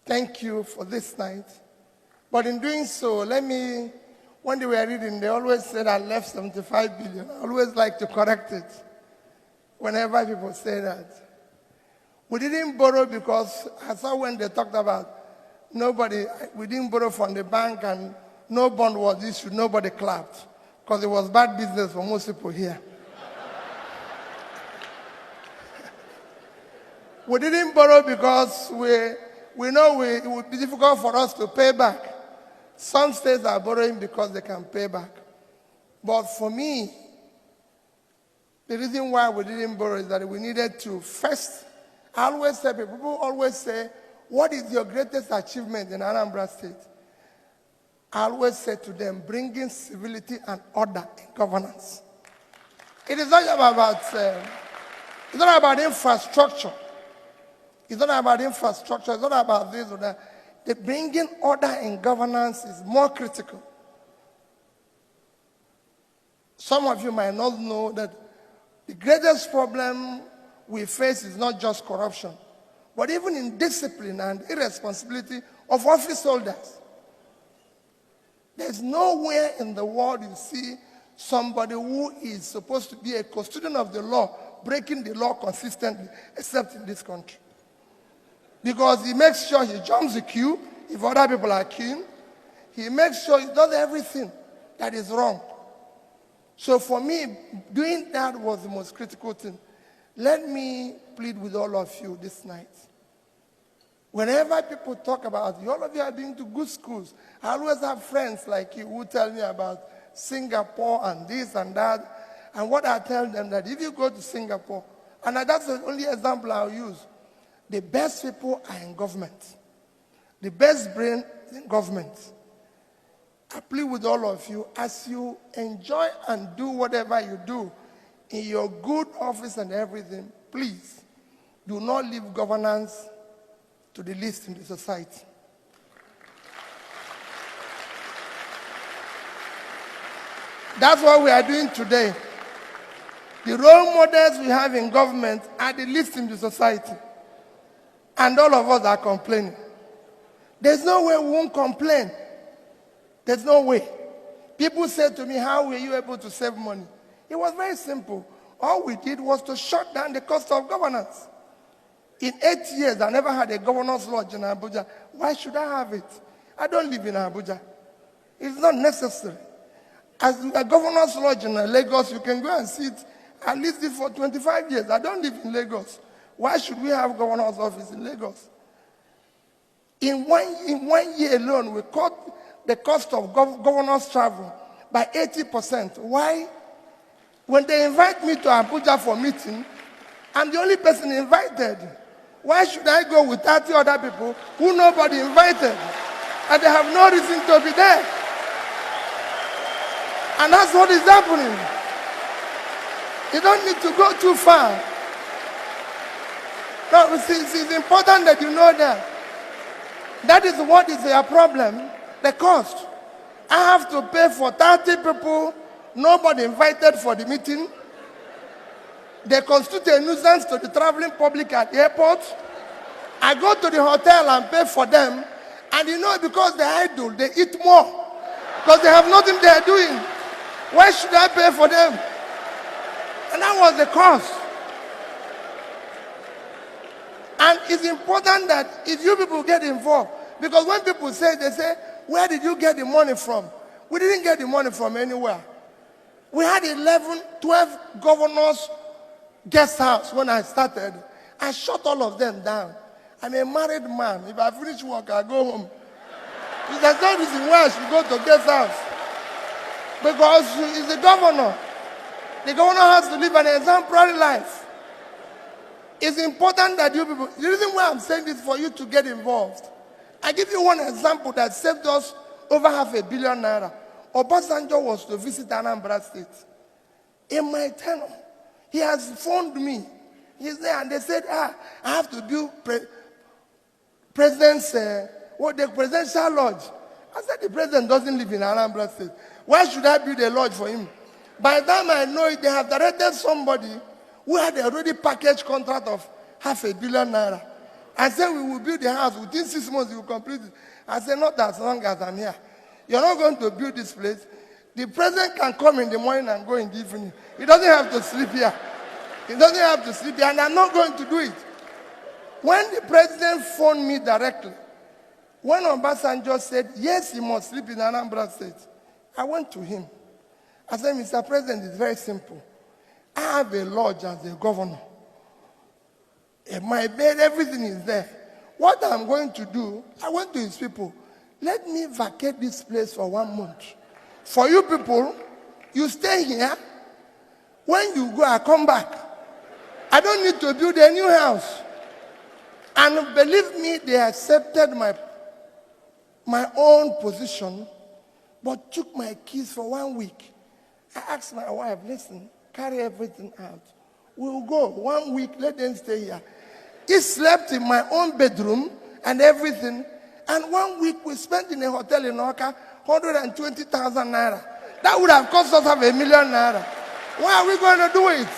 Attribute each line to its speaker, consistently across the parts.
Speaker 1: thank you for this night. But in doing so, when they were reading, they always said I left 75 billion. I always like to correct it whenever people say that. We didn't borrow because I saw when they talked about we didn't borrow from the bank and no bond was issued, nobody clapped because it was bad business for most people here. We didn't borrow because we know it would be difficult for us to pay back. Some states are borrowing because they can pay back. But for me, the reason why we didn't borrow is that we needed to first, I always say, people always say, what is your greatest achievement in Anambra State? I always say to them, bringing civility and order in governance. It is not about infrastructure. It's not about infrastructure. It's not about this or that. The bringing order in governance is more critical. Some of you might not know that the greatest problem we face is not just corruption, but even indiscipline and irresponsibility of office holders. There's nowhere in the world you see somebody who is supposed to be a custodian of the law breaking the law consistently, except in this country. Because he makes sure he jumps the queue if other people are queuing. He makes sure he does everything that is wrong. So for me, doing that was the most critical thing. Let me plead with all of you this night. Whenever people talk about you, all of you are being to good schools. I always have friends like you who tell me about Singapore and this and that. And what I tell them that if you go to Singapore, and that's the only example I'll use, the best people are in government. The best brain is in government. I plead with all of you, as you enjoy and do whatever you do in your good office and everything, please do not leave governance to the least in the society. That's what we are doing today. The role models we have in government are the least in the society. And all of us are complaining. There's no way we won't complain. There's no way. People say to me, how were you able to save money? It was very simple. All we did was to shut down the cost of governance. In 8 years, I never had a governor's lodge in Abuja. Why should I have it? I don't live in Abuja. It's not necessary. As a governor's lodge in Lagos, you can go and see it. I lived it for 25 years. I don't live in Lagos. Why should we have governor's office in Lagos? In one year alone, we cut the cost of governor's travel by 80%. Why? When they invite me to Abuja for meeting, I'm the only person invited. Why should I go with 30 other people who nobody invited? And they have no reason to be there. And that's what is happening. You don't need to go too far. No, it's important that you know that. That is what is their problem, the cost. I have to pay for 30 people, nobody invited for the meeting. They constitute a nuisance to the traveling public at the airport. I go to the hotel and pay for them. And you know, because they're idle, they eat more. Because they have nothing they're doing. Why should I pay for them? And that was the cost. And it's important that if you people get involved, because when people say, they say, where did you get the money from? We didn't get the money from anywhere. We had 12 governors guest house when I started. I shut all of them down. I'm a married man. If I finish work, I go home. There's no reason why I should go to guest house. Because he's the governor. The governor has to live an exemplary life. It's important that you people, the reason why I'm saying this is for you to get involved. I give you one example that saved us over $500 million. Obasanjo was to visit Anambra State. In my tenure, he has phoned me. He's there, and they said, I have to build the presidential lodge. I said, the president doesn't live in Anambra State. Why should I build a lodge for him? By the time I know it, they have directed somebody who had already packaged contract of $500 million. and said we will build the house. Within 6 months, we will complete it. I said, not as long as I'm here. You're not going to build this place. The president can come in the morning and go in the evening. He doesn't have to sleep here. He doesn't have to sleep here, and I'm not going to do it. When the president phoned me directly, when Obasanjo said, yes, he must sleep in Anambra State, I went to him. I said, Mr. President, it's very simple. I have a lodge as a governor. My bed, everything is there. What I'm going to do, I went to his people, let me vacate this place for 1 month. For you people, you stay here. When you go, I come back. I don't need to build a new house. And believe me, they accepted my own position, but took my keys for 1 week. I asked my wife, listen, carry everything out. We'll go 1 week, let them stay here. He slept in my own bedroom and everything. And 1 week we spent in a hotel in Oka, 120,000 naira. That would have cost us $500,000 naira. Why are we going to do it?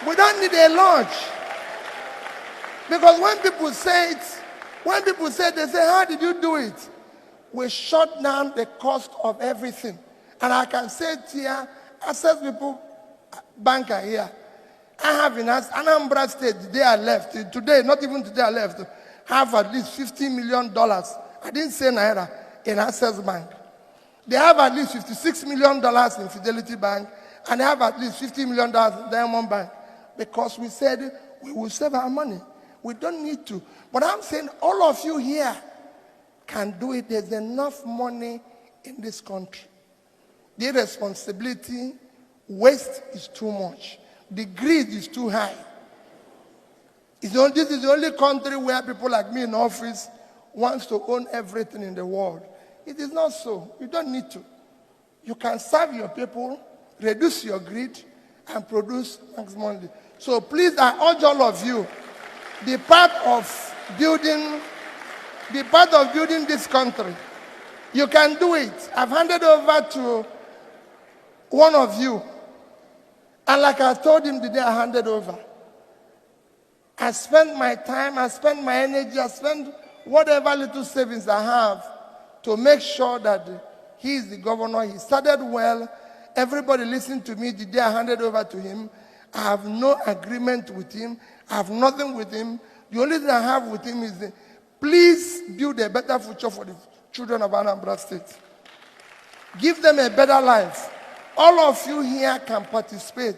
Speaker 1: We don't need a lodge. Because when people say it, they say, how did you do it? We shut down the cost of everything. And I can say it here, access people, banker here. I have in Anambra State, the day I left, today, not even today I left, have at least $50 million. I didn't say naira, in Access Bank. They have at least $56 million in Fidelity Bank, and they have at least $50 million in Diamond Bank. Because we said we will save our money. We don't need to. But I'm saying all of you here can do it. There's enough money in this country. The irresponsibility, waste is too much. The greed is too high. This is the only country where people like me in office wants to own everything in the world. It is not so. You don't need to. You can serve your people, reduce your greed, and produce maximum. So please, I urge all of you, the part of building this country, you can do it. I've handed over to one of you. And like I told him the day I handed over, I spent my time, I spent my energy, I spent whatever little savings I have to make sure that he is the governor. He started well. Everybody listened to me the day I handed over to him. I have no agreement with him. I have nothing with him. The only thing I have with him is, please build a better future for the children of Anambra State. Give them a better life. All of you here can participate.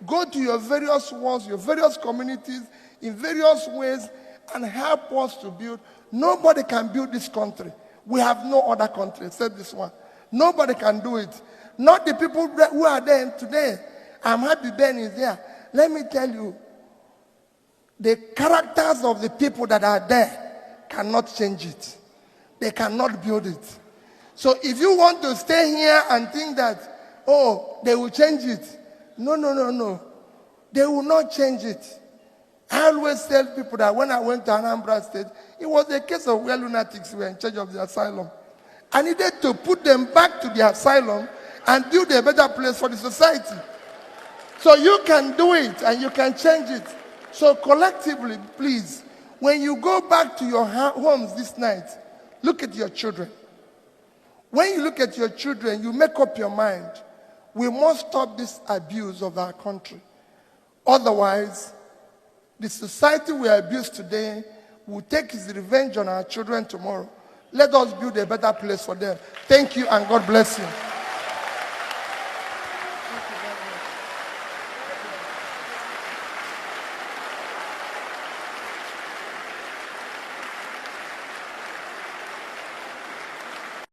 Speaker 1: Go to your various wards, your various communities, in various ways, and help us to build. Nobody can build this country. We have no other country except this one. Nobody can do it. Not the people who are there today. I'm happy Ben is there. Let me tell you, the characters of the people that are there cannot change it. They cannot build it. So if you want to stay here and think that, oh, they will change it. No. They will not change it. I always tell people that when I went to Anambra State, it was a case of where lunatics were in charge of the asylum. I needed to put them back to the asylum and build a better place for the society. So you can do it and you can change it. So collectively, please, when you go back to your homes this night, look at your children. When you look at your children, you make up your mind. We must stop this abuse of our country. Otherwise, the society we abuse today will take its revenge on our children tomorrow. Let us build a better place for them. Thank you and God bless you.